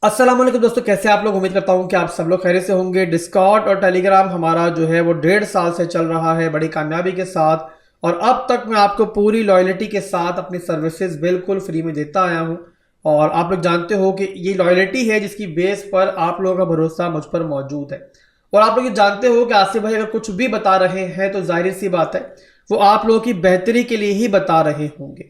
अस्सलाम वालेकुम दोस्तों, कैसे आप लोग। उम्मीद करता हूं कि आप सब लोग खैरियत से होंगे। डिस्कॉर्ड और टेलीग्राम हमारा जो है वो 1.5 साल से चल रहा है बड़ी कामयाबी के साथ, और अब तक मैं आपको पूरी लॉयल्टी के साथ अपनी सर्विसेज बिल्कुल फ्री में देता आया हूं। और आप लोग जानते हो कि ये लॉयल्टी है जिसकी बेस पर आप लोगों का भरोसा मुझ पर मौजूद है। और आप लोग ये जानते हो कि आसिफ भाई अगर कुछ भी बता रहे हैं तो जाहिर सी बात है वो आप लोगों की बेहतरी के लिए ही बता रहे होंगे।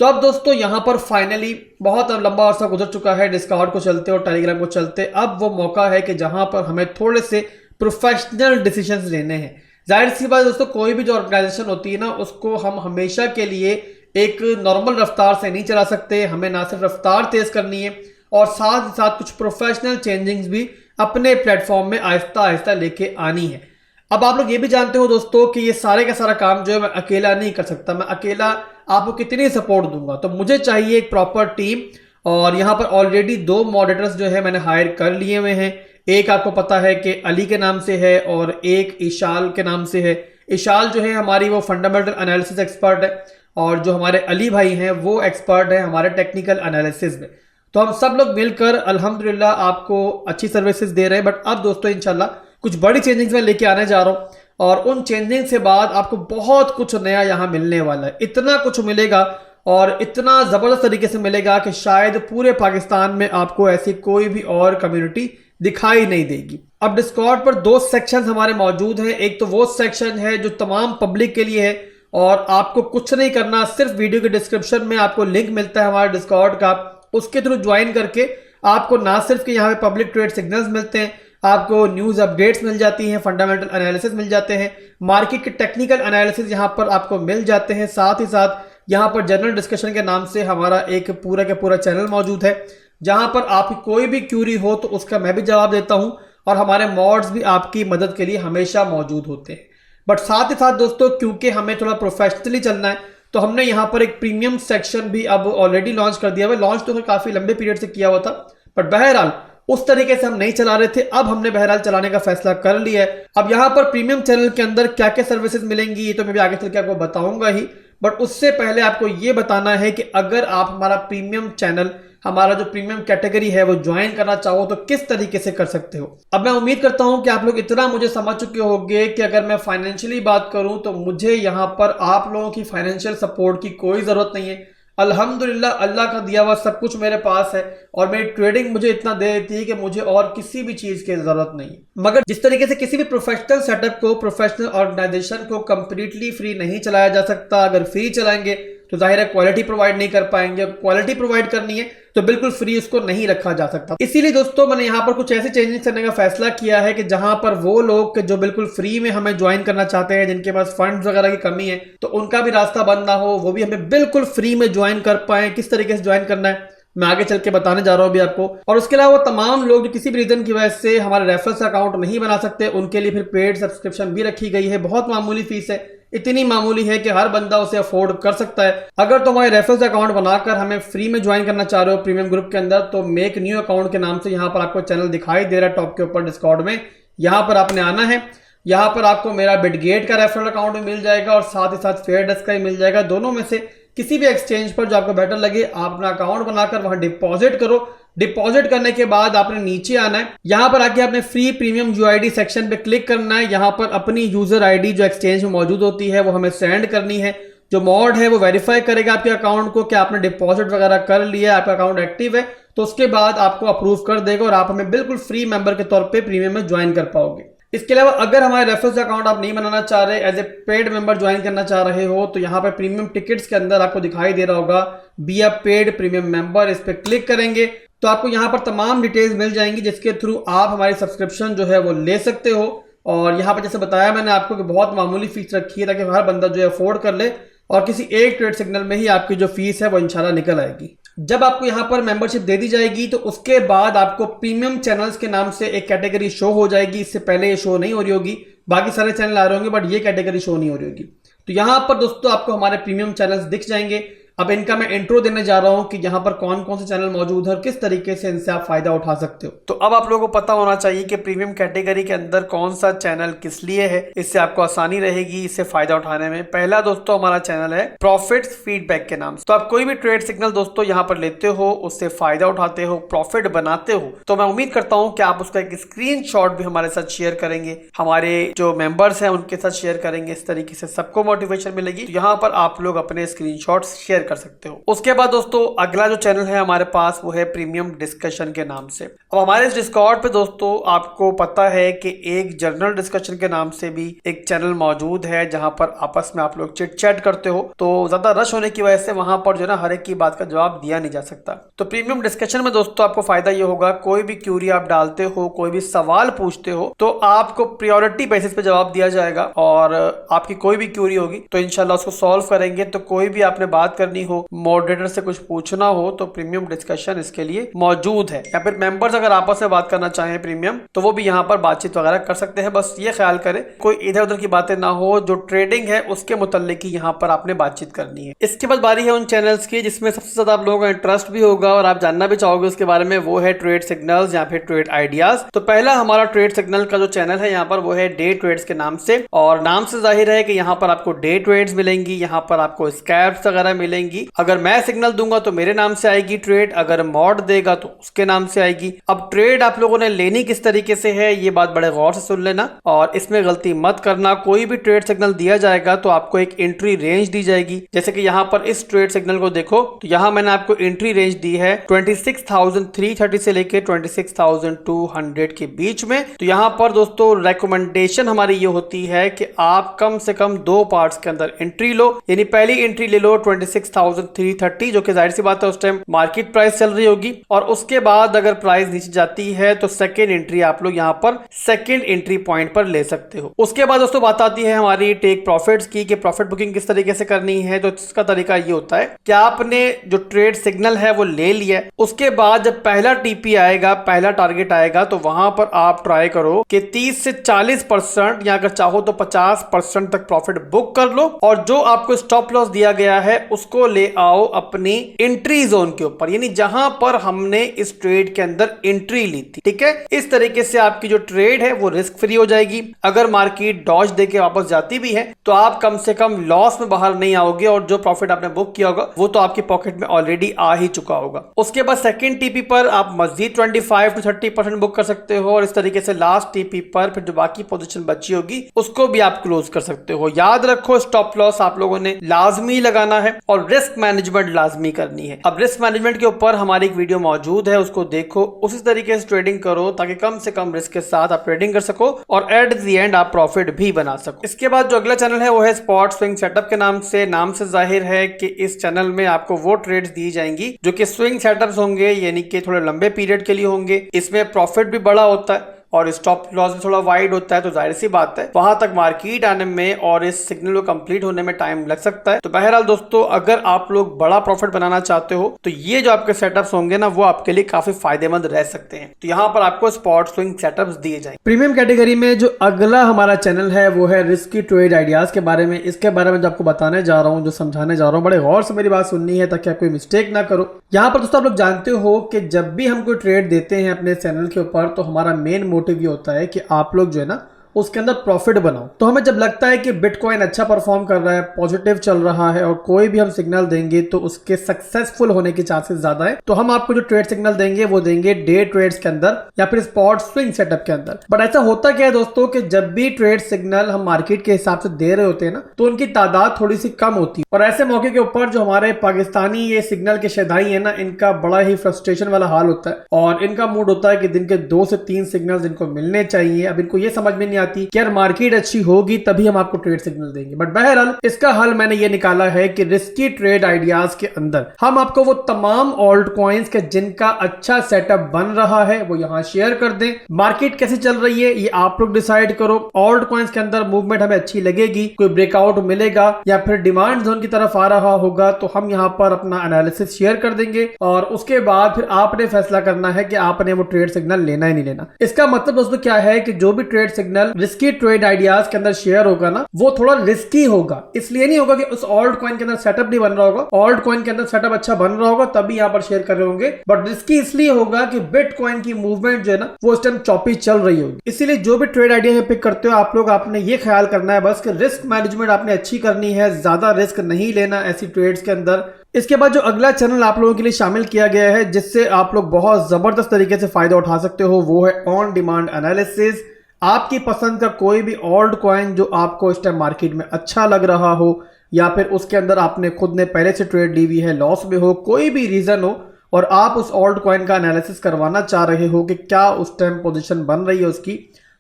तो अब दोस्तों यहां पर फाइनली बहुत लंबा अरसा गुजर चुका है डिस्कॉर्ड को चलते और टेलीग्राम को चलते। अब वो मौका है कि जहां पर हमें थोड़े से प्रोफेशनल डिसीजंस लेने हैं। जाहिर सी बात दोस्तों, कोई भी जो ऑर्गेनाइजेशन होती है ना, उसको हम हमेशा के लिए एक नॉर्मल रफ्तार से नहीं चला सकते। हमें ना सिर्फ रफ्तार तेज करनी है और साथ ही साथ कुछ प्रोफेशनल चेंजिंग्स भी अपने प्लेटफॉर्म में आहिस्ता आहिस्ता लेके आनी है। अब आप लोग ये भी जानते हो दोस्तों कि ये सारे का सारा काम जो है मैं अकेला नहीं कर सकता। मैं अकेला आपको कितनी सपोर्ट दूंगा, तो मुझे चाहिए एक प्रॉपर टीम। और यहाँ पर ऑलरेडी 2 मॉडरेटर्स जो है मैंने हायर कर लिए हुए हैं। एक आपको पता है कि अली के नाम से है और एक इशाल के नाम से है। इशाल जो है हमारी वो फंडामेंटल एनालिसिस एक्सपर्ट है, और जो हमारे अली भाई हैं वो एक्सपर्ट है हमारे टेक्निकल एनालिसिस में। तो हम सब लोग मिलकर अल्हम्दुलिल्लाह आपको अच्छी सर्विसेज दे रहे हैं। बट अब दोस्तों इंशाल्लाह कुछ बड़ी चेंजिंग्स मैं लेके आने जा रहा हूँ, और उन चेंजिंग से बाद आपको बहुत कुछ नया यहाँ मिलने वाला है। इतना कुछ मिलेगा और इतना ज़बरदस्त तरीके से मिलेगा कि शायद पूरे पाकिस्तान में आपको ऐसी कोई भी और कम्युनिटी दिखाई नहीं देगी। अब डिस्कॉर्ड पर 2 सेक्शन हमारे मौजूद हैं। एक तो वो सेक्शन है जो तमाम पब्लिक के लिए है, और आपको कुछ नहीं करना, सिर्फ वीडियो के डिस्क्रिप्शन में आपको लिंक मिलता है हमारे डिस्कॉर्ड का। उसके थ्रू ज्वाइन करके आपको ना सिर्फ कि यहाँ पे पब्लिक ट्रेड सिग्नल्स मिलते हैं, आपको न्यूज़ अपडेट्स मिल जाती हैं, फंडामेंटल एनालिसिस मिल जाते हैं, मार्केट के टेक्निकल एनालिसिस यहाँ पर आपको मिल जाते हैं। साथ ही साथ यहाँ पर जनरल डिस्कशन के नाम से हमारा एक पूरा का पूरा चैनल मौजूद है, जहाँ पर आपकी कोई भी क्यूरी हो तो उसका मैं भी जवाब देता हूँ, और हमारे मॉड्स भी आपकी मदद के लिए हमेशा मौजूद होते हैं। बट साथ ही साथ दोस्तों, क्योंकि हमें थोड़ा प्रोफेशनली चलना है, तो हमने यहाँ पर एक प्रीमियम सेक्शन भी अब ऑलरेडी लॉन्च कर दिया हुआ है। लॉन्च तो काफ़ी लंबे पीरियड से किया हुआ था, बट बहरहाल उस तरीके से हम नहीं चला रहे थे। अब हमने बहरहाल चलाने का फैसला कर लिया है। अब यहाँ पर प्रीमियम चैनल के अंदर क्या क्या सर्विसेज मिलेंगी ये तो मैं भी आगे चल के आपको बताऊंगा ही, बट उससे पहले आपको ये बताना है कि अगर आप हमारा प्रीमियम चैनल, हमारा जो प्रीमियम कैटेगरी है वो ज्वाइन करना चाहो तो किस तरीके से कर सकते हो। अब मैं उम्मीद करता हूं कि आप लोग इतना मुझे समझ चुके होंगे कि अगर मैं फाइनेंशियली बात करूं तो मुझे यहां पर आप लोगों की फाइनेंशियल सपोर्ट की कोई जरूरत नहीं है। अल्हम्दुलिल्लाह अल्लाह का दिया हुआ सब कुछ मेरे पास है, और मेरी ट्रेडिंग मुझे इतना दे देती है कि मुझे और किसी भी चीज की जरूरत नहीं है। मगर जिस तरीके से किसी भी प्रोफेशनल सेटअप को, प्रोफेशनल ऑर्गेनाइजेशन को कंप्लीटली फ्री नहीं चलाया जा सकता। अगर फ्री चलाएंगे तो जाहिर है क्वालिटी प्रोवाइड नहीं कर पाएंगे। क्वालिटी प्रोवाइड करनी है तो बिल्कुल फ्री उसको नहीं रखा जा सकता। इसीलिए दोस्तों मैंने यहाँ पर कुछ ऐसे चेंजेस करने का फैसला किया है कि जहां पर वो लोग जो बिल्कुल फ्री में हमें ज्वाइन करना चाहते हैं, जिनके पास फंड्स वगैरह की कमी है, तो उनका भी रास्ता बंद ना हो, वो भी हमें बिल्कुल फ्री में ज्वाइन कर पाए। किस तरीके से ज्वाइन करना है मैं आगे चल के बताने जा रहा हूं अभी आपको। और उसके अलावा तमाम लोग जो किसी भी रीजन की वजह से हमारे रेफरेंस अकाउंट नहीं बना सकते, उनके लिए फिर पेड सब्सक्रिप्शन भी रखी गई है। बहुत मामूली फीस है, इतनी मामूली है कि हर बंदा उसे अफोर्ड कर सकता है। अगर तुम हमारे रेफरेंस अकाउंट बनाकर हमें फ्री में ज्वाइन करना चाह रहे हो प्रीमियम ग्रुप के अंदर, तो मेक न्यू अकाउंट के नाम से यहाँ पर आपको चैनल दिखाई दे रहा है टॉप के ऊपर डिस्कॉर्ड में। यहाँ पर आपने आना है। यहाँ पर आपको मेरा बिटगेट का रेफरल अकाउंट भी मिल जाएगा और साथ ही साथ फेयर डेस्क का ही मिल जाएगा। दोनों में से किसी भी एक्सचेंज पर जो आपको बेटर लगे, आप अपना अकाउंट बनाकर वहां डिपॉजिट करो। डिपॉजिट करने के बाद आपने नीचे आना है। यहां पर आके आपने फ्री प्रीमियम यूआईडी सेक्शन पे क्लिक करना है। यहां पर अपनी यूजर आईडी जो एक्सचेंज में मौजूद होती है वो हमें सेंड करनी है। जो मॉड है वो वेरीफाई करेगा आपके अकाउंट को कि आपने डिपॉजिट वगैरह कर लिया है, आपका अकाउंट एक्टिव है, तो उसके बाद आपको अप्रूव कर देगा और आप हमें बिल्कुल फ्री मेंबर के तौर पे प्रीमियम में ज्वाइन कर पाओगे। इसके अलावा अगर हमारे रेफरेंस अकाउंट आप नहीं बनाना चाह रहे, as a paid member join करना चाह रहे हो, तो यहाँ पे प्रीमियम टिकट्स के अंदर आपको दिखाई दे रहा होगा be a paid premium member. इस पे क्लिक करेंगे तो आपको यहाँ पर तमाम डिटेल्स मिल जाएंगी जिसके थ्रू आप हमारी सब्सक्रिप्शन जो है वो ले सकते हो। और यहाँ पर जैसे बताया मैंने आपको कि बहुत मामूली फीस रखी है ताकि हर बंदा जो है अफोर्ड कर ले, और किसी एक ट्रेड सिग्नल में ही आपकी जो फीस है वो इंशाल्लाह निकल आएगी। जब आपको यहाँ पर मेंबरशिप दे दी जाएगी तो उसके बाद आपको प्रीमियम चैनल्स के नाम से एक कैटेगरी शो हो जाएगी। इससे पहले ये शो नहीं हो रही होगी, बाकी सारे चैनल आ रहे होंगे बट ये कैटेगरी शो नहीं हो रही होगी। तो यहाँ पर दोस्तों आपको हमारे प्रीमियम चैनल्स दिख जाएंगे। अब इनका मैं इंट्रो देने जा रहा हूं कि यहाँ पर कौन कौन से चैनल मौजूद है और किस तरीके से इनसे आप फायदा उठा सकते हो। तो अब आप लोगों को पता होना चाहिए कि प्रीमियम कैटेगरी के अंदर कौन सा चैनल किस लिए है, इससे आपको आसानी रहेगी इससे फायदा उठाने में। पहला दोस्तों हमारा चैनल है प्रॉफिट फीडबैक के नाम से। तो आप कोई भी ट्रेड सिग्नल दोस्तों यहाँ पर लेते हो, उससे फायदा उठाते हो, प्रॉफिट बनाते हो, तो मैं उम्मीद करता हूँ कि आप उसका एक स्क्रीनशॉट भी हमारे साथ शेयर करेंगे, हमारे जो मेंबर्स हैं उनके साथ शेयर करेंगे। इस तरीके से सबको मोटिवेशन मिलेगी। तो यहाँ पर आप लोग अपने स्क्रीनशॉट शेयर कर सकते हो। उसके बाद दोस्तों अगला जो चैनल है हमारे पास वो है प्रीमियम डिस्कशन के नाम से। अब हमारे इस डिस्कॉर्ड पे दोस्तों आपको पता है कि एक जर्नल डिस्कशन के नाम से भी एक चैनल मौजूद है जहां पर आपस में आप लोग चिट चैट करते हो। तो ज्यादा रश होने की वजह से वहां पर जो है ना हर एक की बात का जवाब दिया नहीं जा सकता। तो प्रीमियम डिस्कशन में दोस्तों आपको फायदा ये होगा, कोई भी क्यूरी आप डालते हो, कोई भी सवाल पूछते हो तो आपको प्रायोरिटी बेसिस पे जवाब दिया जाएगा और आपकी कोई भी क्यूरी होगी तो इंशाल्लाह उसको सॉल्व करेंगे। तो कोई भी आपने बात करनी हो, मॉडरेटर से कुछ पूछना हो तो प्रीमियम डिस्कशन इसके लिए मौजूद है। या फिर मेंबर्स अगर आपस में बात करना चाहें प्रीमियम तो वो भी यहाँ पर बातचीत वगैरह कर सकते हैं। बस ये ख्याल करें कोई इधर उधर की बातें ना हो, जो ट्रेडिंग है उसके मुताल्लिक ही यहाँ पर आपने बातचीत करनी है। इसके बाद बारी है उन चैनल्स की जिसमें सबसे ज्यादा आप लोगों का इंटरेस्ट भी होगा और आप जानना भी चाहोगे उसके बारे में, वो है ट्रेड सिग्नल्स या फिर ट्रेड आइडियाज। तो पहला हमारा ट्रेड सिग्नल का जो चैनल है यहाँ पर वो है डे ट्रेड्स के नाम से। और नाम से जाहिर है कि यहाँ पर आपको डे ट्रेड्स मिलेंगी, यहाँ पर आपको स्कैल्प्स वगैरह मिलेंगी। अगर मैं सिग्नल दूंगा तो मेरे नाम से आएगी ट्रेड, अगर मॉड देगा तो उसके नाम से आएगी। अब ट्रेड आप लोगों ने लेनी किस तरीके से है ये बात बड़े गौर से सुन लेना और इसमें गलती मत करना। कोई भी ट्रेड सिग्नल दिया जाएगा तो आपको एक एंट्री रेंज दी जाएगी। जैसे कि यहाँ पर इस ट्रेड सिग्नल को देखो तो यहाँ मैंने आपको एंट्री रेंज दी है 26,330 से लेके 26,200 के बीच में। तो यहाँ पर दोस्तों रेकमेंडेशन हमारी ये होती है कि आप कम से कम 2 पार्ट्स के अंदर एंट्री लो, यानी पहली एंट्री ले लो 26,330 जो कि जाहिर सी बात है उस टाइम मार्केट प्राइस चल रही होगी, और उसके बाद अगर प्राइस नीचे जाती है तो सेकेंड एंट्री आप लोग यहाँ पर सेकेंड एंट्री पॉइंट पर ले सकते हो। उसके बाद दोस्तों बात आती है हमारी टेक प्रॉफिट्स की कि प्रॉफिट बुकिंग किस तरीके से करनी है। तो इसका तरीका ये होता है कि आपने जो ट्रेड सिग्नल है वो ले लिया, उसके बाद जब पहला टीपी आएगा, पहला टारगेट आएगा तो वहां पर आप ट्राई करो कि 30 से 40% या अगर चाहो तो 50% तक प्रॉफिट बुक कर लो और जो आपको स्टॉप लॉस दिया गया है उसको ले आओ अपनी एंट्री जोन के ऊपर, यानी जहां पर हमने इस ट्रेड के अंदर एंट्री ली थी। ठीक है, इस तरीके से आपकी जो ट्रेड है वो रिस्क फ्री हो जाएगी। अगर मार्केट डॉज देके वापस जाती भी है तो आप कम से कम लॉस में बाहर नहीं आओगे और जो प्रॉफिट आपने बुक किया होगा वो तो आपकी पॉकेट में ऑलरेडी आ ही चुका होगा। उसके बाद सेकंड टीपी पर आप मजीद 25 to 30% बुक कर सकते हो और इस तरीके से लास्ट टीपी पर फिर जो बाकी पोजीशन बची होगी उसको भी आप क्लोज कर सकते हो। याद रखो स्टॉप लॉस आप लोगों ने लाजमी लगाना है और रिस्क मैनेजमेंट लाजमी करनी है। अब रिस्क मैनेजमेंट के ऊपर हमारी एक वीडियो मौजूद है, उसको देखो, उसी तरीके से ट्रेडिंग करो ताकि कम से कम रिस्क के साथ आप ट्रेडिंग कर सको और एट द एंड आप प्रॉफिट भी बना सको। इसके बाद जो अगला चैनल है वो है स्पॉट स्विंग सेटअप के नाम से। नाम से जाहिर है कि इस चैनल में आपको वो ट्रेड्स दी जाएंगी जो कि स्विंग सेटअप्स होंगे, यानी कि थोड़े लंबे पीरियड के लिए होंगे। इसमें प्रॉफिट भी बड़ा होता है और स्टॉप लॉस भी थोड़ा वाइड होता है, तो जाहिर सी बात है वहां तक मार्केट आने में और इस सिग्नल को कंप्लीट होने में टाइम लग सकता है। तो बहरहाल दोस्तों अगर आप लोग बड़ा प्रॉफिट बनाना चाहते हो तो ये जो आपके सेटअप्स होंगे ना वो आपके लिए काफी फायदेमंद रह सकते हैं। तो यहाँ पर आपको स्पॉट स्विंग सेटअप्स दिए जाएंगे। प्रीमियम कैटेगरी में जो अगला हमारा चैनल है वो है रिस्की ट्रेड आइडियाज के बारे में। इसके बारे में जो आपको बताने जा रहा हूँ, जो समझाने जा रहा हूँ, बड़े गौर से मेरी बात सुननी है ताकि आप कोई मिस्टेक ना करो। यहाँ पर दोस्तों आप लोग जानते हो कि जब भी हम कोई ट्रेड देते हैं अपने चैनल के ऊपर तो हमारा मेन मोटिव ये होता है कि आप लोग जो है ना उसके अंदर प्रॉफिट बनाओ। तो हमें जब लगता है कि बिटकॉइन अच्छा परफॉर्म कर रहा है, पॉजिटिव चल रहा है और कोई भी हम सिग्नल देंगे तो उसके सक्सेसफुल होने के चांसेस ज्यादा है, तो हम आपको जो ट्रेड सिग्नल देंगे वो देंगे डे ट्रेड्स के अंदर या फिर स्पॉट स्विंग सेटअप के अंदर। बट ऐसा होता क्या है दोस्तों कि जब भी ट्रेड सिग्नल हम मार्केट के हिसाब से दे रहे होते हैं ना तो उनकी तादाद थोड़ी सी कम होती है और ऐसे मौके के ऊपर जो हमारे पाकिस्तानी ये सिग्नल के शहदाई है ना, इनका बड़ा ही फ्रस्ट्रेशन वाला हाल होता है और इनका मूड होता है कि दिन के 2 से 3 सिग्नल इनको मिलने चाहिए। अब इनको ये समझ में नहीं आती कि यार मार्केट अच्छी होगी तभी हम आपको ट्रेड सिग्नल देंगे। बट बहरहाल इसका हल मैंने ये निकाला है कि रिस्की ट्रेड आइडियाज के अंदर हम आपको वो तमाम ऑल्ट कॉइन्स के जिनका अच्छा सेटअप बन रहा है वो यहाँ शेयर कर दें। मार्केट कैसे चल रही है ये आप लोग डिसाइड करो। ऑल्ट कॉइन्स के अंदर मूवमेंट हमें अच्छी लगेगी, कोई ब्रेकआउट मिलेगा या फिर डिमांड जोन की तरफ आ रहा होगा तो हम यहाँ पर अपना एनालिसिस शेयर कर देंगे और उसके बाद फिर आपने फैसला करना है कि आपने वो ट्रेड सिग्नल लेना ही नहीं लेना। इसका मतलब दोस्तों क्या है कि जो भी trade signal risky trade ideas के अंदर शेयर होगा ना, वो थोड़ा रिस्की होगा। इसलिए नहीं होगा कि उस ऑल्ट कॉइन के अंदर सेटअप नहीं बन रहा होगा, ऑल्ट कॉइन के अंदर सेटअप अच्छा बन रहा होगा तभी यहाँ पर शेयर कर रहे होंगे, बट रिस्की इसलिए होगा कि बिटकॉइन की मूवमेंट जो है ना वो इस टाइम चॉपी चल रही होगी। इसीलिए जो भी ट्रेड आइडिया पिक करते हो आप लोग, आपने ये ख्याल करना है बस कि रिस्क मैनेजमेंट आपने अच्छी करनी है, ज्यादा रिस्क नहीं लेना ऐसी ट्रेड्स के अंदर। इसके बाद जो अगला चैनल आप लोगों के लिए शामिल किया गया है जिससे आप लोग बहुत जबरदस्त तरीके से फायदा उठा सकते हो, वो है ऑन डिमांड एनालिसिस। आपकी पसंद का कोई भी ऑल्ट कॉइन जो आपको इस टाइम मार्केट में अच्छा लग रहा हो, या फिर उसके अंदर आपने खुद ने पहले से ट्रेड ली हुई है, लॉस में हो, कोई भी रीजन हो, और आप उस ऑल्ट कॉइन का एनालिसिस करवाना चाह रहे हो कि क्या उस टाइम पोजीशन बन रही है उसकी,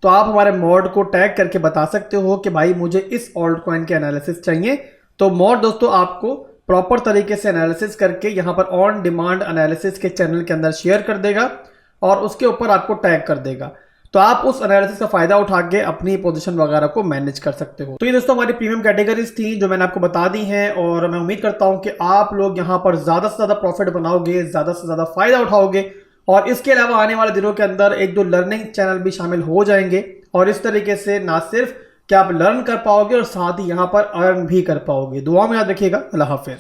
तो आप हमारे मॉड को टैग करके बता सकते हो कि भाई मुझे इस ऑल्ट कॉइन के एनालिसिस चाहिए। तो मॉड दोस्तों आपको प्रॉपर तरीके से एनालिसिस करके यहाँ पर ऑन डिमांड एनालिसिस के चैनल के अंदर शेयर कर देगा और उसके ऊपर आपको टैग कर देगा। तो आप उस एनालिसिस का फायदा उठा के अपनी पोजीशन वगैरह को मैनेज कर सकते हो। तो ये दोस्तों हमारी प्रीमियम कैटेगरीज थी जो मैंने आपको बता दी हैं, और मैं उम्मीद करता हूं कि आप लोग यहां पर ज्यादा से ज्यादा प्रॉफिट बनाओगे, ज्यादा से ज्यादा फायदा उठाओगे, और इसके अलावा आने वाले दिनों के अंदर एक दो लर्निंग चैनल भी शामिल हो जाएंगे, और इस तरीके से ना सिर्फ कि आप लर्न कर पाओगे और साथ ही यहां पर अर्न भी कर पाओगे। दुआ में याद रखिएगा। अल्लाह हाफिज।